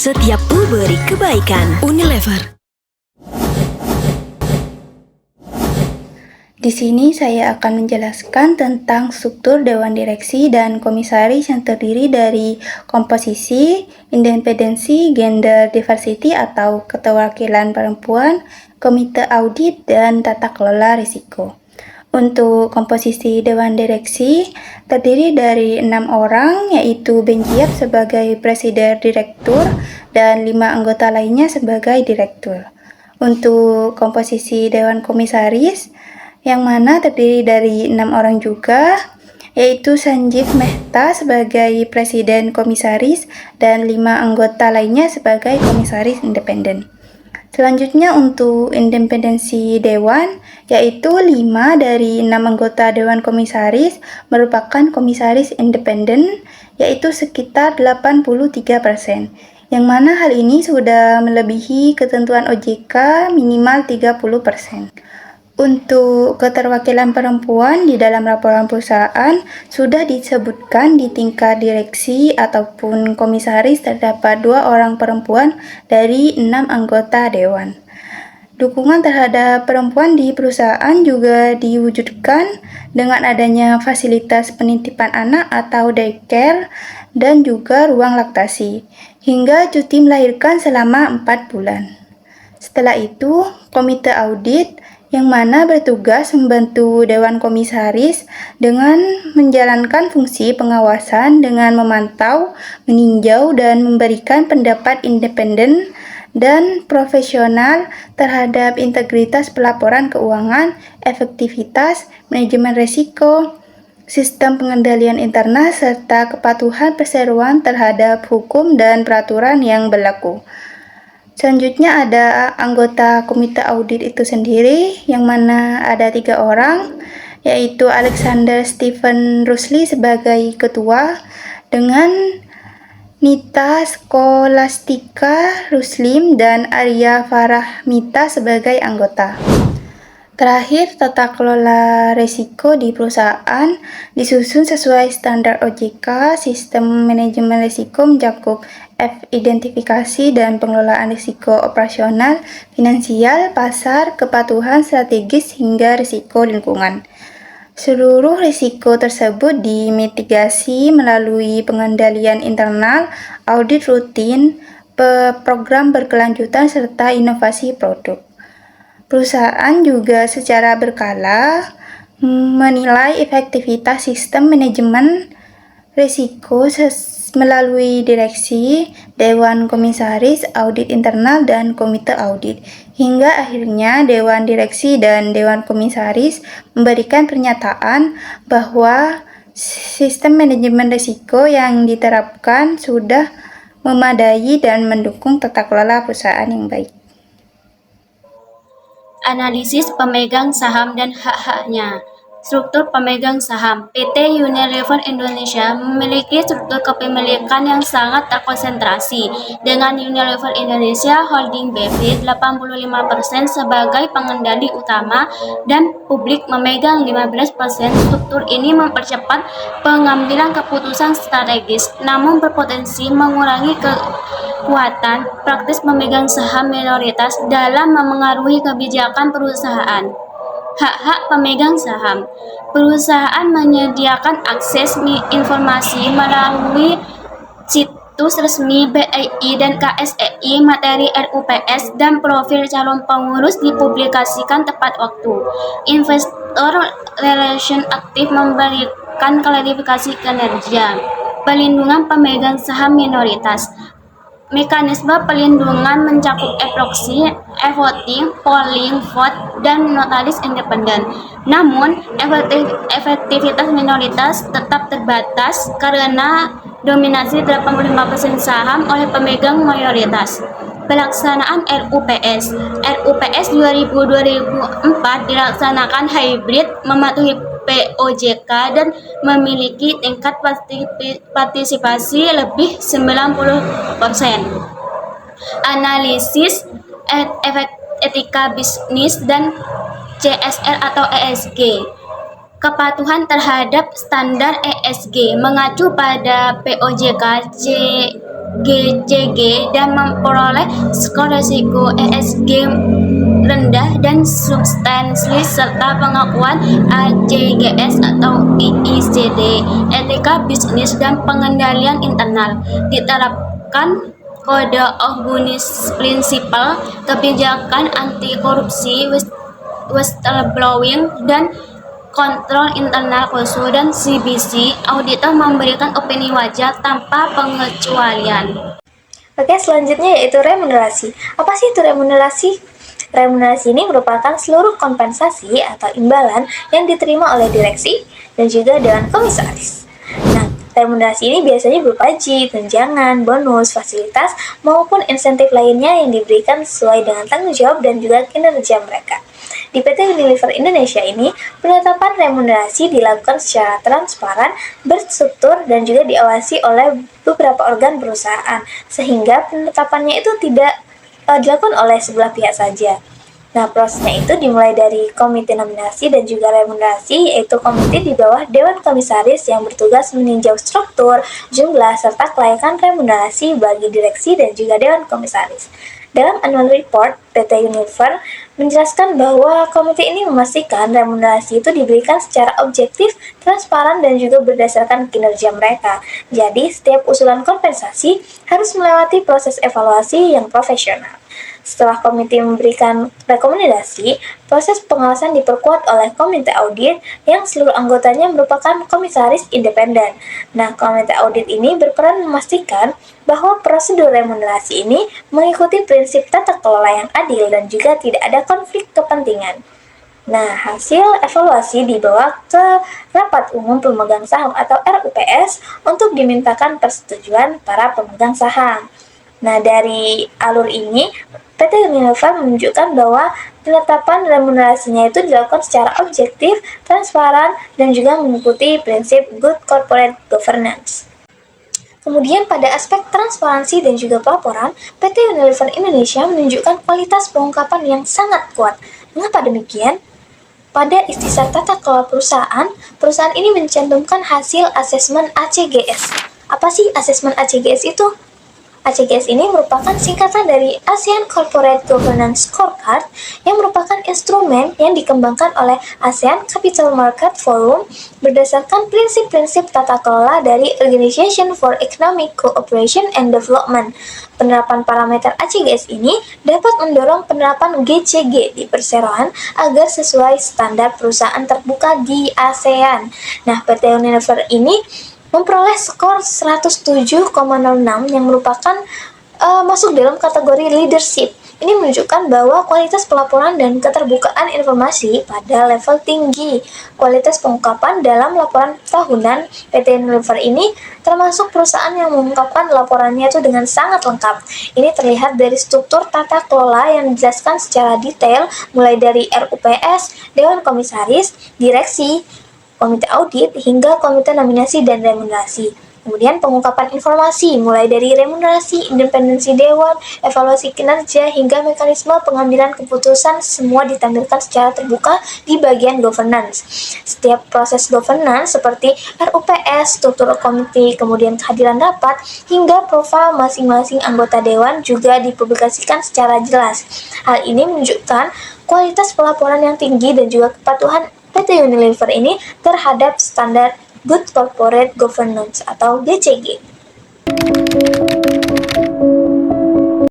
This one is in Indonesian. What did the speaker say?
Setiap U beri kebaikan. Unilever. Di sini saya akan menjelaskan tentang struktur Dewan Direksi dan Komisaris yang terdiri dari komposisi, independensi, gender diversity atau keterwakilan perempuan, komite audit, dan tata kelola risiko. Untuk komposisi Dewan Direksi terdiri dari 6 orang, yaitu Benjiap sebagai Presiden Direktur dan 5 anggota lainnya sebagai Direktur. Untuk komposisi Dewan Komisaris, yang mana terdiri dari 6 orang juga, yaitu Sanjeev Mehta sebagai Presiden Komisaris dan 5 anggota lainnya sebagai Komisaris Independen. Selanjutnya untuk independensi Dewan, yaitu 5 dari 6 anggota Dewan Komisaris merupakan Komisaris Independen, yaitu sekitar 83%, yang mana hal ini sudah melebihi ketentuan OJK minimal 30%. Untuk keterwakilan perempuan di dalam laporan perusahaan sudah disebutkan di tingkat direksi ataupun komisaris terdapat 2 orang perempuan dari 6 anggota dewan. Dukungan terhadap perempuan di perusahaan juga diwujudkan dengan adanya fasilitas penitipan anak atau daycare dan juga ruang laktasi, hingga cuti melahirkan selama 4 bulan. Setelah itu, komite audit yang mana bertugas membantu Dewan Komisaris dengan menjalankan fungsi pengawasan dengan memantau, meninjau, dan memberikan pendapat independen dan profesional terhadap integritas pelaporan keuangan, efektivitas, manajemen risiko, sistem pengendalian internal, serta kepatuhan perseroan terhadap hukum dan peraturan yang berlaku. Selanjutnya ada anggota komite audit itu sendiri, yang mana ada 3 orang, yaitu Alexander Stephen Rusli sebagai ketua, dengan Nita Skolastika Ruslim dan Arya Farahmita sebagai anggota. Terakhir, tata kelola risiko di perusahaan disusun sesuai standar OJK. Sistem manajemen risiko mencakup identifikasi dan pengelolaan risiko operasional, finansial, pasar, kepatuhan strategis, hingga risiko lingkungan. Seluruh risiko tersebut dimitigasi melalui pengendalian internal, audit rutin, program berkelanjutan, serta inovasi produk. Perusahaan juga secara berkala menilai efektivitas sistem manajemen risiko melalui direksi, Dewan Komisaris, audit internal, dan komite audit. Hingga akhirnya Dewan Direksi dan Dewan Komisaris memberikan pernyataan bahwa sistem manajemen risiko yang diterapkan sudah memadai dan mendukung tata kelola perusahaan yang baik. Analisis pemegang saham dan hak-haknya. Struktur pemegang saham. PT Unilever Indonesia memiliki struktur kepemilikan yang sangat terkonsentrasi, dengan Unilever Indonesia Holding BV 85% sebagai pengendali utama dan publik memegang 15%. Struktur ini mempercepat pengambilan keputusan strategis, namun berpotensi mengurangi kekuatan praktis pemegang saham minoritas dalam memengaruhi kebijakan perusahaan. Hak-hak pemegang saham. Perusahaan menyediakan akses informasi melalui situs resmi BII dan KSEI, materi RUPS, dan profil calon pengurus dipublikasikan tepat waktu. Investor Relation aktif memberikan klarifikasi kinerja. Pelindungan pemegang saham minoritas. Mekanisme pelindungan mencakup e-proxy, e-voting, polling, vote, dan notaris independen. Namun, efektivitas minoritas tetap terbatas karena dominasi 85% saham oleh pemegang mayoritas. Pelaksanaan RUPS. RUPS 2004 dilaksanakan hybrid, mematuhi POJK, dan memiliki tingkat partisipasi lebih 90%. Analisis etika bisnis dan CSR atau ESG. kepatuhan terhadap standar ESG mengacu pada POJK GCG dan memperoleh skor risiko ESG rendah dan substansi serta pengakuan ACGS atau IICD, etika bisnis dan pengendalian internal. Diterapkan Code of Business Principle, kebijakan anti korupsi, whistleblowing, dan kontrol internal khusus dan CBC. Auditor memberikan opini wajar tanpa pengecualian. Oke, selanjutnya yaitu remunerasi. Apa sih itu remunerasi? Remunerasi ini merupakan seluruh kompensasi atau imbalan yang diterima oleh direksi dan juga dewan komisaris. Nah, remunerasi ini biasanya berupa gaji, tunjangan, bonus, fasilitas, maupun insentif lainnya yang diberikan sesuai dengan tanggung jawab dan juga kinerja mereka. Di PT Unilever Indonesia ini, penetapan remunerasi dilakukan secara transparan, berstruktur, dan juga diawasi oleh beberapa organ perusahaan, sehingga penetapannya itu tidak dilakukan oleh sebelah pihak saja. Nah, prosesnya itu dimulai dari komite nominasi dan juga remunerasi, yaitu komite di bawah Dewan Komisaris yang bertugas meninjau struktur, jumlah, serta kelayakan remunerasi bagi direksi dan juga Dewan Komisaris. Dalam annual report, PT Unilever menjelaskan bahwa komite ini memastikan remunerasi itu diberikan secara objektif, transparan, dan juga berdasarkan kinerja mereka. Jadi, setiap usulan kompensasi harus melewati proses evaluasi yang profesional. Setelah komite memberikan rekomendasi, proses pengawasan diperkuat oleh komite audit yang seluruh anggotanya merupakan komisaris independen. Nah, komite audit ini berperan memastikan bahwa prosedur remunerasi ini mengikuti prinsip tata kelola yang adil dan juga tidak ada konflik kepentingan. Nah, hasil evaluasi dibawa ke Rapat Umum Pemegang Saham atau RUPS untuk dimintakan persetujuan para pemegang saham. Nah, dari alur ini, PT Unilever menunjukkan bahwa penetapan remunerasinya itu dilakukan secara objektif, transparan, dan juga mengikuti prinsip good corporate governance. Kemudian pada aspek transparansi dan juga pelaporan, PT Unilever Indonesia menunjukkan kualitas pengungkapan yang sangat kuat. Mengapa demikian? Pada ikhtisar tata kelola perusahaan ini mencantumkan hasil asesmen ACGS. Apa sih asesmen ACGS itu? ACGS ini merupakan singkatan dari ASEAN Corporate Governance Scorecard yang merupakan instrumen yang dikembangkan oleh ASEAN Capital Market Forum berdasarkan prinsip-prinsip tata kelola dari Organization for Economic Cooperation and Development. Penerapan parameter ACGS ini dapat mendorong penerapan GCG di perseroan agar sesuai standar perusahaan terbuka di ASEAN. Nah, PT Unilever ini memperoleh skor 107,06 yang merupakan masuk dalam kategori leadership. Ini menunjukkan bahwa kualitas pelaporan dan keterbukaan informasi pada level tinggi. Kualitas pengungkapan dalam laporan tahunan PT Unilever ini termasuk perusahaan yang mengungkapkan laporannya itu dengan sangat lengkap. Ini terlihat dari struktur tata kelola yang dijelaskan secara detail mulai dari RUPS, Dewan Komisaris, Direksi, komite audit, hingga komite nominasi dan remunerasi. Kemudian pengungkapan informasi, mulai dari remunerasi, independensi dewan, evaluasi kinerja, hingga mekanisme pengambilan keputusan, semua ditampilkan secara terbuka di bagian governance. Setiap proses governance seperti RUPS, struktur komite, kemudian kehadiran rapat, hingga profil masing-masing anggota dewan juga dipublikasikan secara jelas. Hal ini menunjukkan kualitas pelaporan yang tinggi dan juga kepatuhan PT Unilever ini terhadap standar Good Corporate Governance atau GCG.